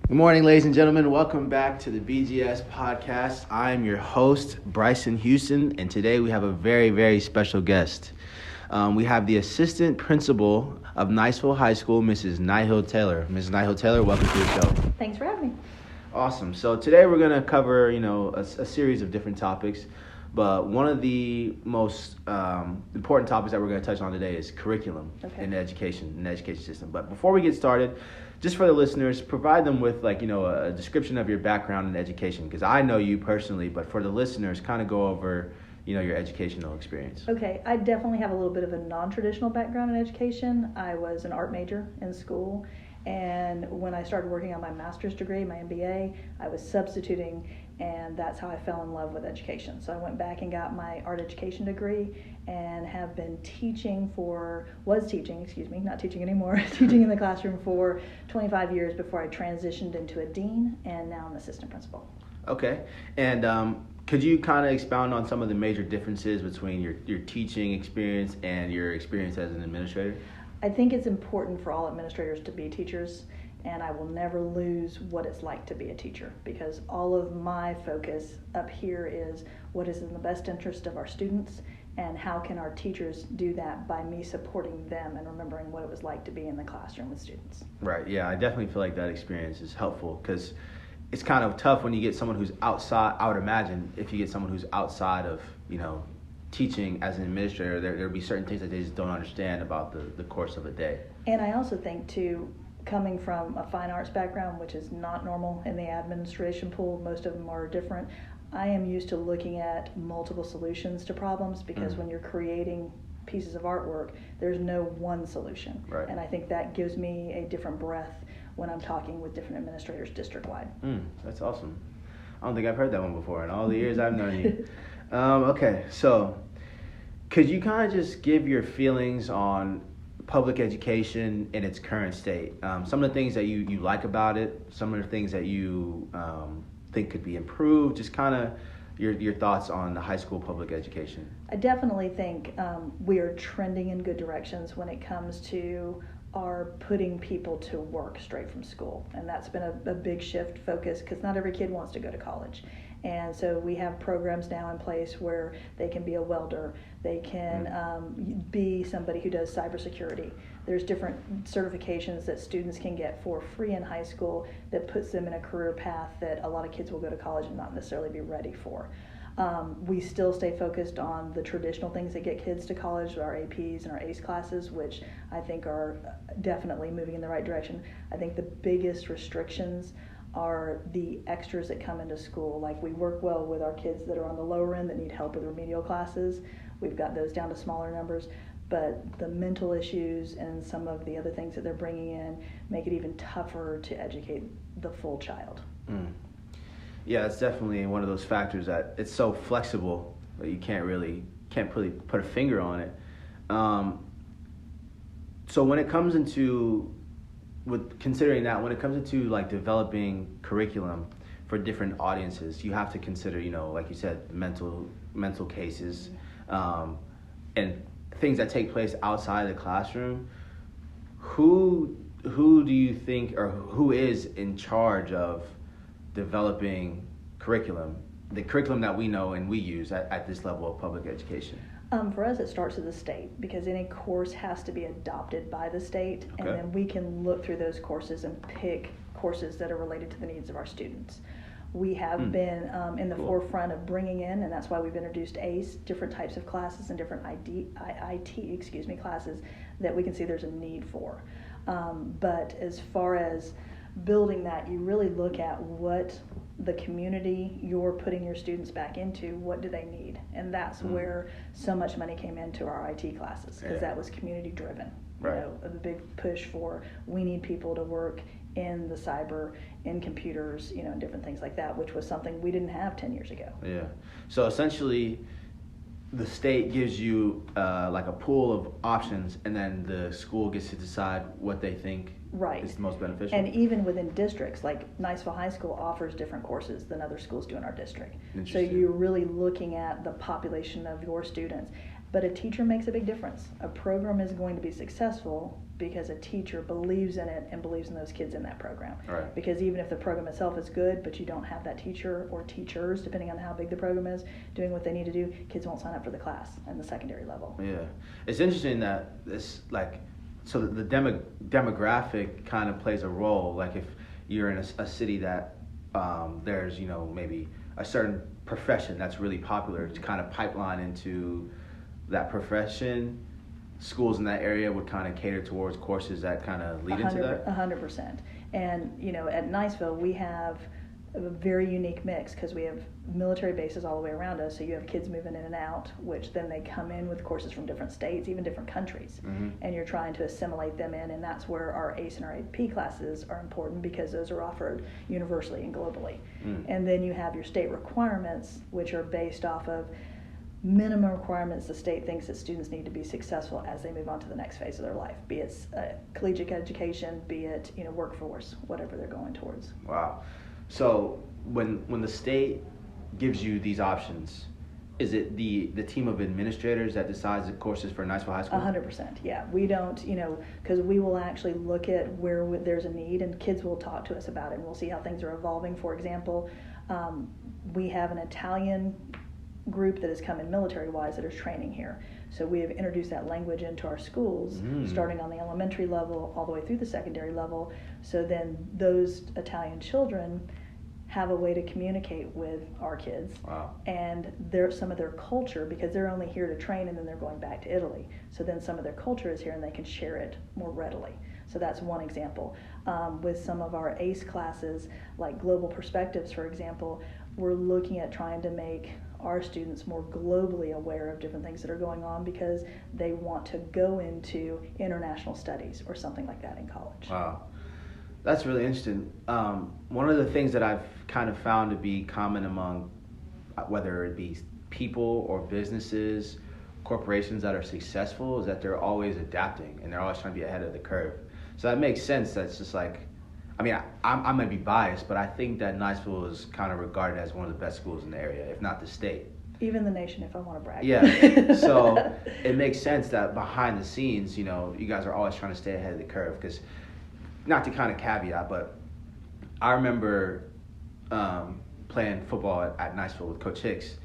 Good morning, ladies and gentlemen. Welcome back to the BGS podcast. I'm your host, Bryson Houston, and today we have a very, very special guest. We have the assistant principal of Niceville High School, Mrs. Nihill-Taylor. Mrs. Nihill-Taylor, welcome to the show. Thanks for having me. Awesome. So today we're going to cover, a series of different topics, but one of the most important topics that we're going to touch on today is curriculum in the education system. But before we get started, just for the listeners, provide them with a description of your background in education, because I know you personally, but for the listeners, kind of go over your educational experience. Okay, I definitely have a little bit of a non-traditional background in education. I was an art major in school, and when I started working on my master's degree, my MBA, I was substituting, and that's how I fell in love with education. So I went back and got my art education degree and have been was teaching in the classroom for 25 years before I transitioned into a dean, and now I'm an assistant principal. Okay, and could you kind of expound on some of the major differences between your teaching experience and your experience as an administrator? I think it's important for all administrators to be teachers, and I will never lose what it's like to be a teacher, because all of my focus up here is what is in the best interest of our students, and how can our teachers do that by me supporting them and remembering what it was like to be in the classroom with students. Right, yeah, I definitely feel like that experience is helpful, because it's kind of tough when you get someone who's outside. I would imagine if you get someone who's outside of, teaching as an administrator, there'll be certain things that they just don't understand about the course of a day. And I also think, too, coming from a fine arts background, which is not normal in the administration pool, most of them are different, I am used to looking at multiple solutions to problems, because when you're creating pieces of artwork, there's no one solution. Right. And I think that gives me a different breath when I'm talking with different administrators district-wide. That's awesome. I don't think I've heard that one before in all the years I've known you. Okay, so could you kind of just give your feelings on public education in its current state? Some of the things that you like about it, some of the things that you think could be improved, just kind of your thoughts on the high school public education. I definitely think we are trending in good directions when it comes to our putting people to work straight from school, and that's been a big shift focus, because not every kid wants to go to college. And so we have programs now in place where they can be a welder, they can be somebody who does cybersecurity. There's different certifications that students can get for free in high school that puts them in a career path that a lot of kids will go to college and not necessarily be ready for. We still stay focused on the traditional things that get kids to college, our APs and our ACE classes, which I think are definitely moving in the right direction. I think the biggest restrictions are the extras that come into school. Like, we work well with our kids that are on the lower end that need help with remedial classes. We've got those down to smaller numbers, but the mental issues and some of the other things that they're bringing in make it even tougher to educate the full child. Yeah, it's definitely one of those factors that it's so flexible that you can't really put a finger on it. So when it comes into like developing curriculum for different audiences, you have to consider, like you said, mental cases, and things that take place outside the classroom. Who do you think, or who is in charge of developing the curriculum that we know and we use at this level of public education? For us, it starts with the state, because any course has to be adopted by the state, Okay. and then we can look through those courses and pick courses that are related to the needs of our students. We have been in the forefront of bringing in, and that's why we've introduced ACE, different types of classes and different IT classes that we can see there's a need for. But as far as building that, you really look at what the community you're putting your students back into, what do they need? And that's where so much money came into our IT classes, because that was community driven. Right. A big push for, we need people to work in the cyber, in computers, and different things like that, which was something we didn't have 10 years ago. Yeah. So essentially, the state gives you like a pool of options, and then the school gets to decide what they think is the most beneficial. And even within districts, like Niceville High School offers different courses than other schools do in our district. So you're really looking at the population of your students. But a teacher makes a big difference. A program is going to be successful because a teacher believes in it and believes in those kids in that program. Right. Because even if the program itself is good, but you don't have that teacher or teachers, depending on how big the program is, doing what they need to do, kids won't sign up for the class in the secondary level. Yeah. It's interesting that this, like, so the demographic kind of plays a role. Like if you're in a city that there's, you know, maybe a certain profession that's really popular, to kind of pipeline into that profession, schools in that area would kind of cater towards courses that kind of lead into that? 100%. And, you know, at Niceville, we have a very unique mix because we have military bases all the way around us. So you have kids moving in and out, which then they come in with courses from different states, even different countries. Mm-hmm. And you're trying to assimilate them in. And that's where our ACE and our AP classes are important because those are offered universally and globally. Mm. And then you have your state requirements, which are based off of minimum requirements the state thinks that students need to be successful as they move on to the next phase of their life, be it collegiate education, be it, you know, workforce, whatever they're going towards. Wow. So when the state gives you these options, is it the team of administrators that decides the courses for Niceville High School? 100%, yeah. We don't, you know, because we will actually look at where there's a need, and kids will talk to us about it, and we'll see how things are evolving. For example, we have an Italian group that has come in military-wise that is training here. So we have introduced that language into our schools, starting on the elementary level all the way through the secondary level. So then those Italian children have a way to communicate with our kids. Wow. And some of their culture, because they're only here to train and then they're going back to Italy. So then some of their culture is here and they can share it more readily. So that's one example. With some of our ACE classes, like Global Perspectives, for example, we're looking at trying to make our students more globally aware of different things that are going on because they want to go into international studies or something like that in college. Wow. That's really interesting. One of the things that I've kind of found to be common among, whether it be people or businesses, corporations that are successful, is that they're always adapting and they're always trying to be ahead of the curve. So that makes sense. That's just like, I mean, I might be biased, but I think that Niceville is kind of regarded as one of the best schools in the area, if not the state. Even the nation, if I want to brag. Yeah. So it makes sense that behind the scenes, you know, you guys are always trying to stay ahead of the curve. Because, not to kind of caveat, but I remember playing football at Niceville with Coach Hicks.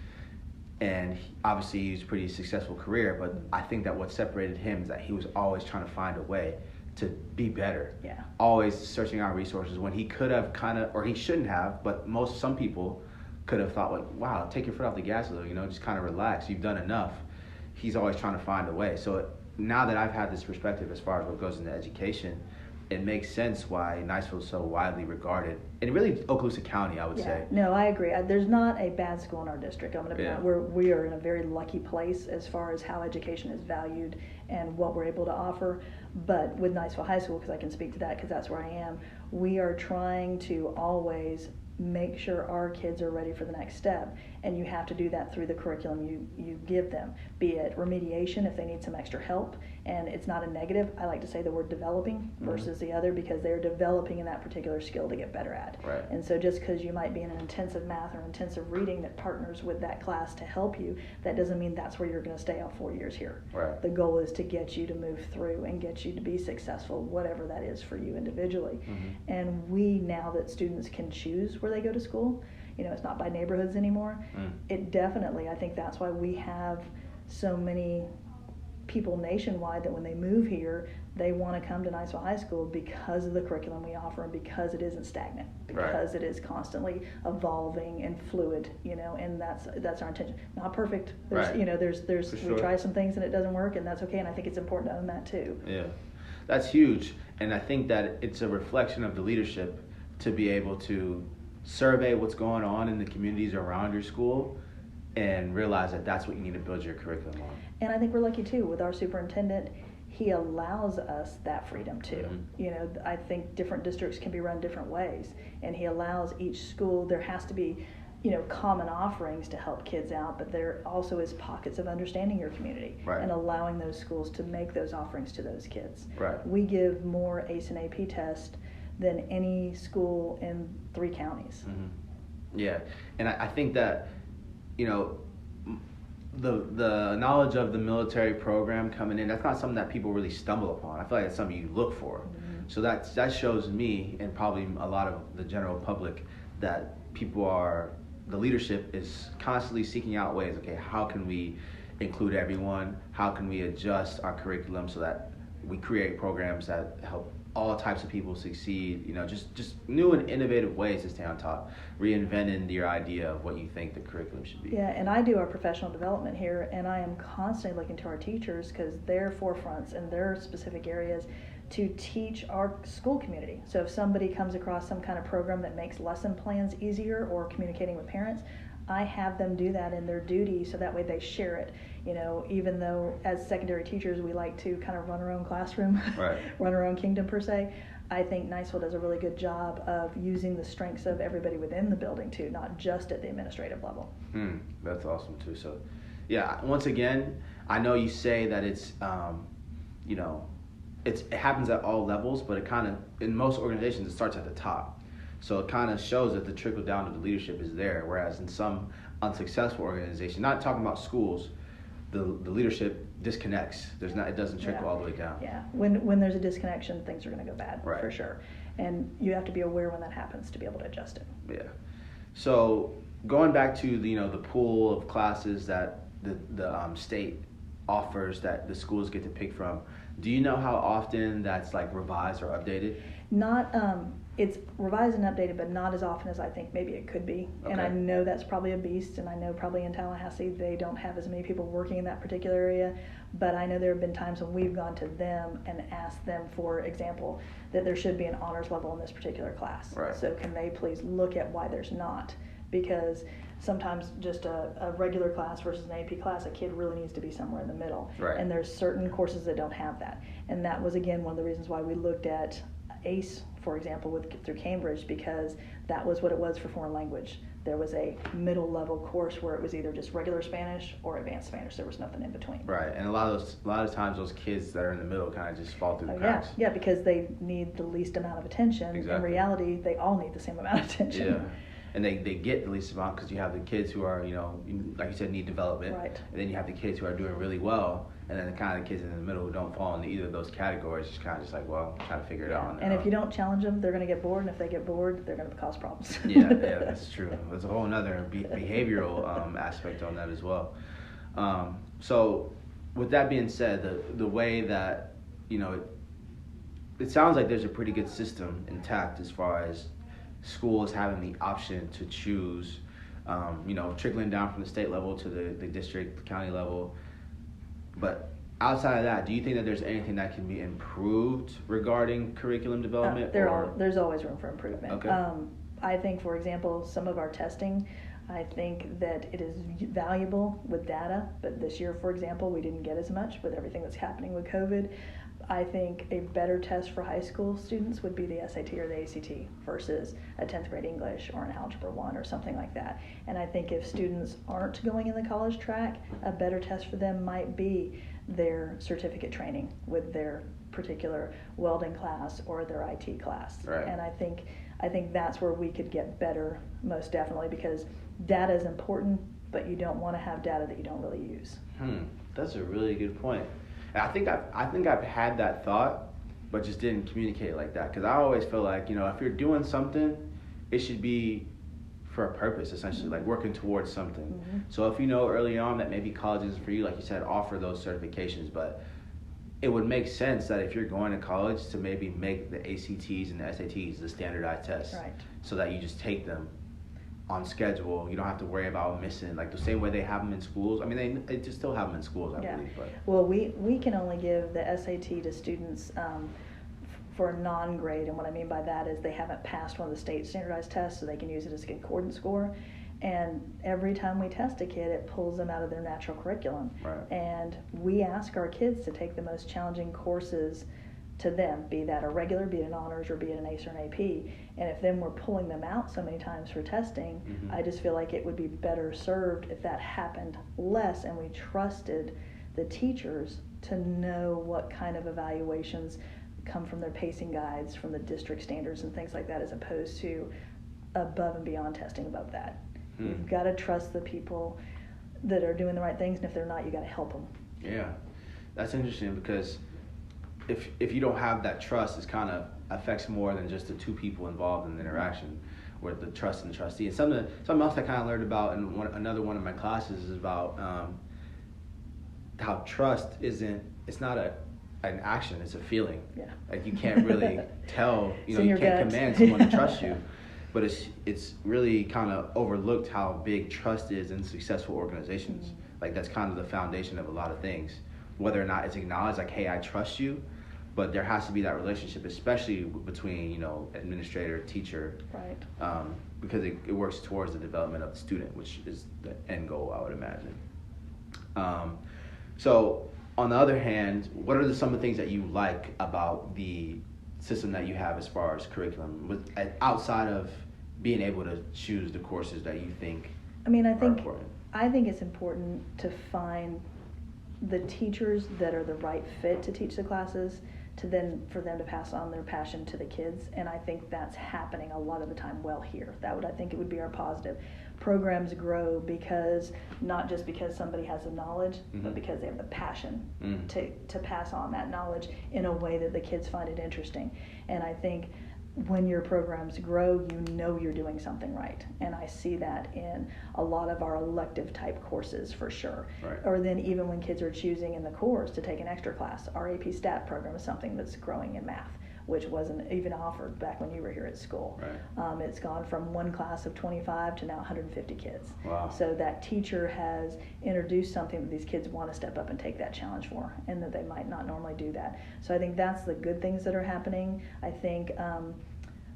And obviously he was a pretty successful career, but I think that what separated him is that he was always trying to find a way to be better. Yeah. Always searching out resources when he could have kind of, or he shouldn't have, but some people could have thought like, wow, take your foot off the gas a little, you know, just kind of relax. You've done enough. He's always trying to find a way. So now that I've had this perspective as far as what goes into education, it makes sense why Niceville is so widely regarded. And really Okaloosa County, I would say. No, I agree. There's not a bad school in our district. I'm going to be honest. We are in a very lucky place as far as how education is valued and what we're able to offer. But with Niceville High School, because I can speak to that because that's where I am, we are trying to always make sure our kids are ready for the next step. And you have to do that through the curriculum you give them, be it remediation if they need some extra help. And it's not a negative. I like to say the word developing versus the other because they're developing in that particular skill to get better at. Right. And so just because you might be in an intensive math or intensive reading that partners with that class to help you, that doesn't mean that's where you're going to stay all 4 years here. Right. The goal is to get you to move through and get you to be successful, whatever that is for you individually. Mm-hmm. And we, now that students can choose where they go to school, you know, it's not by neighborhoods anymore. It definitely, I think that's why we have so many people nationwide that when they move here, they want to come to Niceville High School because of the curriculum we offer and because it isn't stagnant, because it is constantly evolving and fluid, you know, and that's our intention. Not perfect. You know, we try some things and it doesn't work, and that's okay, and I think it's important to own that too. Yeah, that's huge, and I think that it's a reflection of the leadership to be able to survey what's going on in the communities around your school and realize that that's what you need to build your curriculum on. And I think we're lucky too with our superintendent. He allows us that freedom too. Mm-hmm. You know, I think different districts can be run different ways, and he allows each school, there has to be, you know, common offerings to help kids out, but there also is pockets of understanding your community and allowing those schools to make those offerings to those kids. Right. We give more ACE and AP tests than any school in 3 counties. Mm-hmm. Yeah, and I think that, you know, the knowledge of the military program coming in, that's not something that people really stumble upon. I feel like it's something you look for. So that shows me, and probably a lot of the general public, that the leadership is constantly seeking out ways, okay, how can we include everyone? How can we adjust our curriculum so that we create programs that help all types of people succeed, just new and innovative ways to stay on top, reinventing your idea of what you think the curriculum should be. Yeah, and I do our professional development here, and I am constantly looking to our teachers because they're forefronts in their specific areas to teach our school community. So if somebody comes across some kind of program that makes lesson plans easier or communicating with parents, I have them do that in their duty so that way they share it. Even though as secondary teachers we like to kind of run our own classroom, right. run our own kingdom per se, I think Niceville does a really good job of using the strengths of everybody within the building too, not just at the administrative level. That's awesome too. So, yeah, once again, I know you say that it's, it happens at all levels, but it kind of, in most organizations, it starts at the top. So it kind of shows that the trickle down to the leadership is there, whereas in some unsuccessful organizations, not talking about schools, the leadership disconnects. It doesn't trickle all the way down. Yeah, when there's a disconnection, things are going to go bad, right. For sure. And you have to be aware when that happens to be able to adjust it. Yeah. So going back to the pool of classes that the state offers that the schools get to pick from, do you know how often that's like revised or updated? Not, it's revised and updated, but not as often as I think maybe it could be. Okay. And I know that's probably a beast, and I know probably in Tallahassee they don't have as many people working in that particular area, but I know there have been times when we've gone to them and asked them, for example, that there should be an honors level in this particular class. Right. So can they please look at why there's not? Because sometimes just a regular class versus an AP class, a kid really needs to be somewhere in the middle. Right. And there's certain courses that don't have that. And that was, again, one of the reasons why we looked at ACE, for example, through Cambridge, because that was what it was for foreign language. There was a middle level course where it was either just regular Spanish or advanced Spanish. There was nothing in between. Right, and a lot of times those kids that are in the middle kind of just fall through the cracks. Yeah, because they need the least amount of attention. Exactly. In reality, they all need the same amount of attention. Yeah. And they get the least amount because you have the kids who are, like you said, need development. Right. And then you have the kids who are doing really well. And then the kind of kids in the middle who don't fall into either of those categories, just kind of just like, well, try to figure it out on their own. And if you don't challenge them, they're going to get bored. And if they get bored, they're going to cause problems. yeah, that's true. There's a whole other behavioral aspect on that as well. So with that being said, the way that, it sounds like there's a pretty good system intact as far as schools having the option to choose, trickling down from the state level to the district, the county level. But outside of that, do you think that there's anything that can be improved regarding curriculum development? There's always room for improvement. Okay. I think, for example, some of our testing, I think that it is valuable with data, but this year, for example, we didn't get as much with everything that's happening with COVID. I think a better test for high school students would be the SAT or the ACT versus a 10th grade English or an Algebra 1 or something like that. And I think if students aren't going in the college track, a better test for them might be their certificate training with their particular welding class or their IT class. Right. And I think that's where we could get better, most definitely, because data is important, but you don't want to have data that you don't really use. That's a really good point. And I think I've had that thought, but just didn't communicate like that. Because I always feel like, if you're doing something, it should be for a purpose, essentially, like working towards something. Mm-hmm. So if you know early on that maybe college isn't for you, like you said, offer those certifications. But it would make sense that if you're going to college to maybe make the ACTs and the SATs the standardized tests. Right. So that you just take them on schedule. You don't have to worry about missing, like the same way they have them in schools. I mean, they just still have them in schools, I believe. But. Well, we can only give the SAT to students for a non-grade, and what I mean by that is they haven't passed one of the state standardized tests, so they can use it as a concordance score. And every time we test a kid, it pulls them out of their natural curriculum. Right. And we ask our kids to take the most challenging courses to them, be that a regular, be it an honors, or be it an ACE or an AP. And if then we're pulling them out so many times for testing, mm-hmm. I just feel like it would be better served if that happened less and we trusted the teachers to know what kind of evaluations come from their pacing guides, from the district standards and things like that, as opposed to above and beyond testing above that. You've got to trust the people that are doing the right things, and if they're not, you got to help them. Yeah, that's interesting, because if you don't have that trust, it kind of affects more than just the two people involved in the interaction, with the trust and the trustee. And something else I kind of learned about in another one of my classes is about how trust it's not an action, it's a feeling. Yeah. Like you can't really tell, you can't gut. command someone to trust you. But it's really kind of overlooked how big trust is in successful organizations. Mm-hmm. Like that's kind of the foundation of a lot of things. Whether or not it's acknowledged, like, hey, I trust you, but there has to be that relationship, especially between, administrator, teacher. Right. Because it works towards the development of the student, which is the end goal, I would imagine. So on the other hand, what are some of the things that you like about the system that you have as far as curriculum, outside of being able to choose the courses that you think are important? I think it's important to find the teachers that are the right fit to teach the classes, for them to pass on their passion to the kids, and I think that's happening a lot of the time well here. I think it would be our positive. Programs grow not just because somebody has the knowledge, mm-hmm. but because they have the passion mm-hmm. to pass on that knowledge in a way that the kids find it interesting. And I think when your programs grow, you're doing something right. And I see that in a lot of our elective type courses for sure. Right. Or then even when kids are choosing in the course to take an extra class, our AP Stat program is something that's growing in math, which wasn't even offered back when you were here at school. Right. It's gone from one class of 25 to now 150 kids. Wow. So that teacher has introduced something that these kids want to step up and take that challenge for, and that they might not normally do that. So I think that's the good things that are happening. I think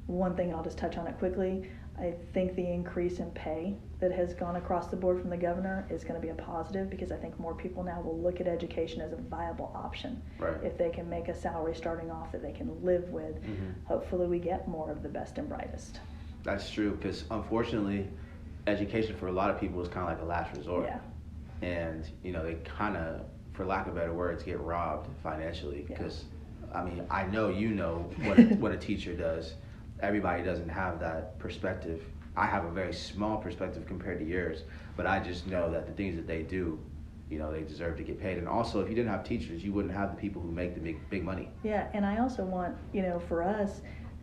one thing, I'll just touch on it quickly, I think the increase in pay that has gone across the board from the governor is going to be a positive, because I think more people now will look at education as a viable option. Right. If they can make a salary starting off that they can live with, mm-hmm. hopefully we get more of the best and brightest. That's true, because unfortunately, education for a lot of people is kind of like a last resort. Yeah. And, they kind of, for lack of better words, get robbed financially, because, I mean, I know what a teacher does. Everybody doesn't have that perspective. I have a very small perspective compared to yours, but I just know that the things that they do, they deserve to get paid. And also, if you didn't have teachers, you wouldn't have the people who make the big money. Yeah, and I also want, for us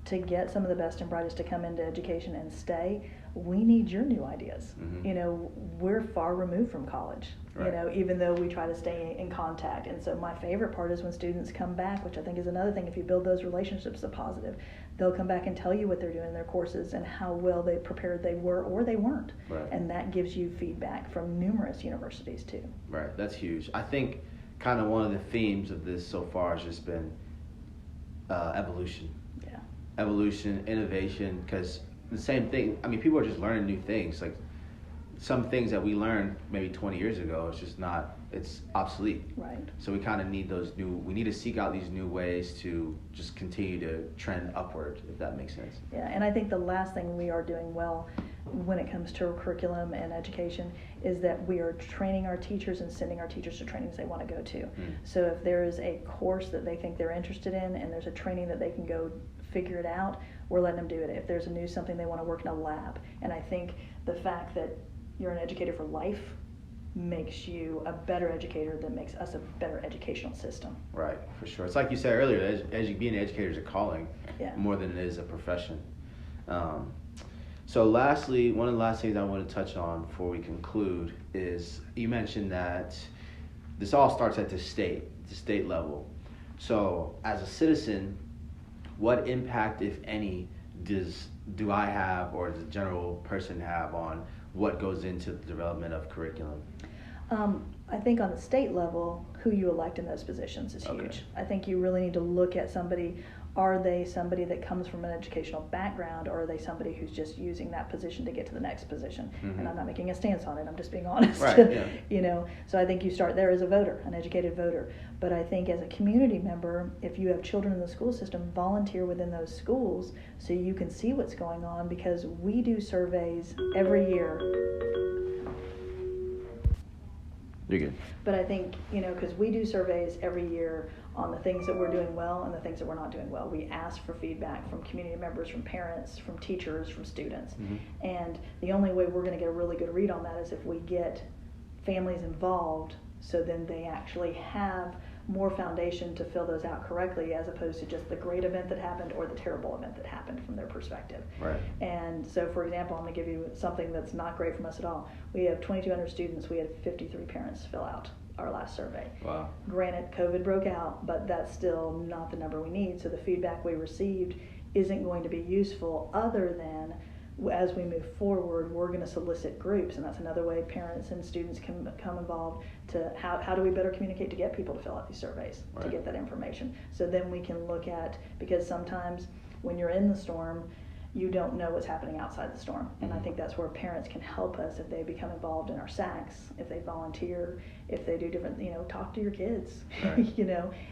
to get some of the best and brightest to come into education and stay, we need your new ideas. Mm-hmm. We're far removed from college, right. Even though we try to stay in contact. And so my favorite part is when students come back, which I think is another thing, if you build those relationships, a positive, they'll come back and tell you what they're doing in their courses and how well they prepared they were or they weren't. Right. And that gives you feedback from numerous universities too. Right, that's huge. I think kind of one of the themes of this so far has just been evolution. Yeah. Evolution, innovation, because the same thing, I mean, people are just learning new things. Like some things that we learned maybe 20 years ago, it's obsolete. Right. So we kind of need we need to seek out these new ways to just continue to trend upward, if that makes sense. Yeah, and I think the last thing we are doing well when it comes to curriculum and education is that we are training our teachers and sending our teachers to trainings they want to go to. Mm. So if there is a course that they think they're interested in and there's a training that they can go figure it out, we're letting them do it. If there's something they want to work in a lab. And I think the fact that you're an educator for life makes you a better educator, that makes us a better educational system. Right, for sure. It's like you said earlier, being an educator is a calling more than it is a profession. So lastly, one of the last things I want to touch on before we conclude is you mentioned that this all starts at the state level. So as a citizen, what impact, if any, do I have or does the general person have on what goes into the development of curriculum? I think on the state level, who you elect in those positions is huge. Okay. I think you really need to look at somebody. Are they somebody that comes from an educational background, or are they somebody who's just using that position to get to the next position? Mm-hmm. And I'm not making a stance on it, I'm just being honest. Right, yeah. So I think you start there as a voter, an educated voter. But I think as a community member, if you have children in the school system, volunteer within those schools so you can see what's going on, because we do surveys every year. You're good. But I think, because we do surveys every year on the things that we're doing well and the things that we're not doing well. We ask for feedback from community members, from parents, from teachers, from students. Mm-hmm. And the only way we're going to get a really good read on that is if we get families involved, so then they actually have more foundation to fill those out correctly, as opposed to just the great event that happened or the terrible event that happened from their perspective. Right. And so, for example, I'm going to give you something that's not great from us at all. We have 2,200 students. We had 53 parents fill out our last survey. Wow. Granted, COVID broke out, but that's still not the number we need. So the feedback we received isn't going to be useful, other than as we move forward, we're going to solicit groups, and that's another way parents and students can become involved. To how do we better communicate to get people to fill out these surveys, right. to get that information. So then we can look at, because sometimes when you're in the storm, you don't know what's happening outside the storm. And I think that's where parents can help us if they become involved in our SACs, if they volunteer, if they do different, talk to your kids, right.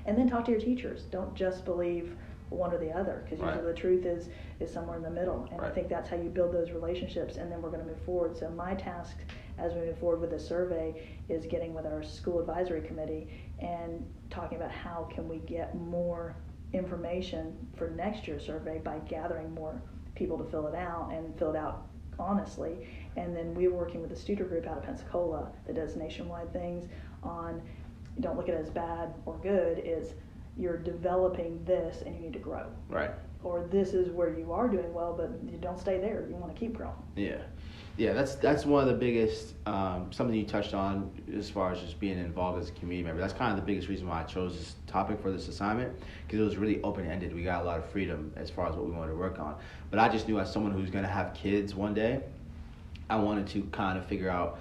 And then talk to your teachers. Don't just believe one or the other, because usually the truth is somewhere in the middle. And I think that's how you build those relationships, and then we're going to move forward. So my task as we move forward with this survey is getting with our school advisory committee and talking about how can we get more information for next year's survey by gathering more people to fill it out, and fill it out honestly. And then we're working with a student group out of Pensacola that does nationwide things on, don't look at it as bad or good, is you're developing this and you need to grow. Right. Or this is where you are doing well, but you don't stay there. You want to keep growing. Yeah, that's one of the biggest, something you touched on as far as just being involved as a community member. That's kind of the biggest reason why I chose this topic for this assignment, because it was really open-ended. We got a lot of freedom as far as what we wanted to work on. But I just knew, as someone who's going to have kids one day, I wanted to kind of figure out,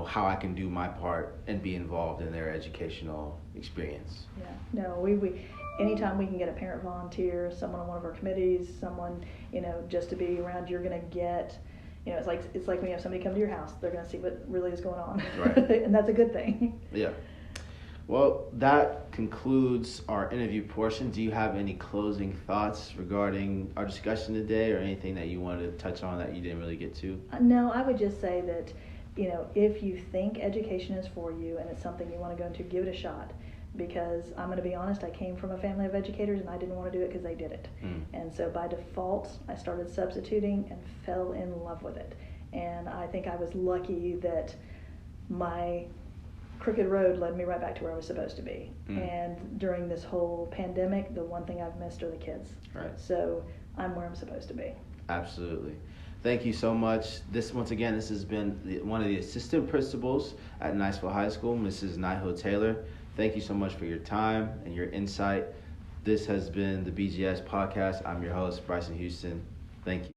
how I can do my part and be involved in their educational experience. Yeah, no, we anytime we can get a parent volunteer, someone on one of our committees, someone, just to be around, you're going to get, it's like when you have somebody come to your house, they're going to see what really is going on. Right. And that's a good thing. Yeah. Well, that concludes our interview portion. Do you have any closing thoughts regarding our discussion today, or anything that you wanted to touch on that you didn't really get to? No, I would just say that, if you think education is for you and it's something you want to go into, give it a shot. Because I'm going to be honest, I came from a family of educators and I didn't want to do it because they did it. And so by default, I started substituting and fell in love with it. And I think I was lucky that my crooked road led me right back to where I was supposed to be. And during this whole pandemic, the one thing I've missed are the kids. Right. So I'm where I'm supposed to be. Absolutely. Thank you so much. This has been one of the assistant principals at Niceville High School, Mrs. Nihill-Taylor. Thank you so much for your time and your insight. This has been the BGS podcast. I'm your host, Bryson Houston. Thank you.